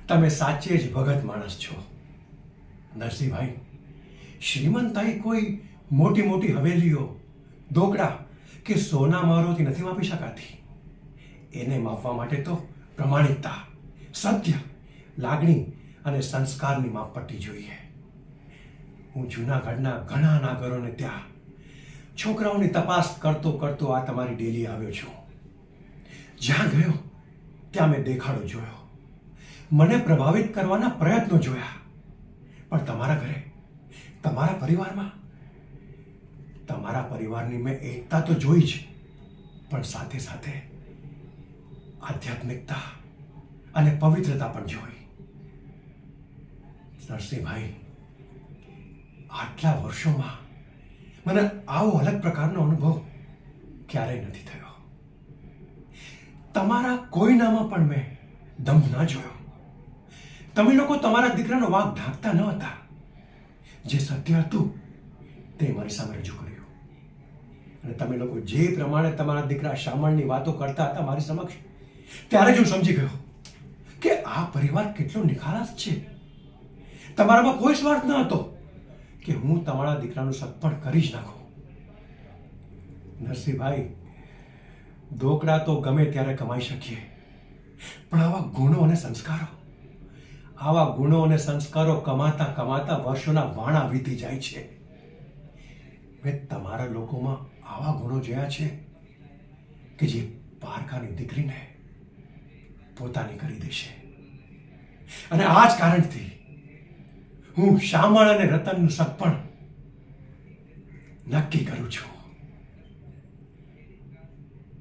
તમે સાચે જ ભગત માણસ છો નરસિંહભાઈ. શ્રીમંતાઈ કોઈ મોટી મોટી હવેલીઓ, દોકડા કે સોના મહોરોથી નથી માપી શકાતી. એને માપવા માટે તો પ્રમાણિકતા, સત્ય, લાગણી અને સંસ્કારની માપપટ્ટી જોઈએ. હું જૂનાગઢના ઘણા નાગરોને ત્યાં છોકરાઓની તપાસ કરતો કરતો આ તમારી ડેલી આવ્યો છું. જ્યાં ગયો ત્યાં મેં દેખાડો જોયો, મને પ્રભાવિત કરવાના પ્રયત્નો જોયા. પણ તમારા ઘરે, તમારા પરિવારની મેં એકતા તો જોઈ જ, પણ સાથે સાથે આધ્યાત્મિકતા અને પવિત્રતા પણ જોઈ. નરસિંહભાઈ, આટલા વર્ષોમાં મને આવો અલગ પ્રકારનો અનુભવ ક્યારેય નથી થયો. તમારા કોઈનામાં પણ મેં દંભ ના જોયો. તમે લોકો તમારા દીકરાનો વાંક ઢાંકતા ન હતા. જે સત્ય હતું તે મારી સામે રજૂ કર્યું. અને તમે લોકો જે પ્રમાણે તમારા દીકરા શામળની વાતો કરતા હતા મારી સમક્ષ, ત્યારે જ હું સમજી ગયો કે આ પરિવાર કેટલો નિખાલસ છે. તમારામાં કોઈ સ્વાર્થ ન હતો કે હું તમારા દીકરાનું સગપણ કરી જ નાખું. નરસિંહભાઈ, દોકડા તો ગમે ત્યારે કમાઈ શકીએ, પણ આવા ગુણો અને સંસ્કારો કમાતા કમાતા વર્ષોના વાણા વીતી જાય છે. મેં તમારા લોકોમાં આવા ગુણો જોયા છે કે જે પારકાની દીકરીને પોતાની કરી દેશે. અને આ જ કારણથી હું શામળ અને રતનનું સગપણ નક્કી કરું છું.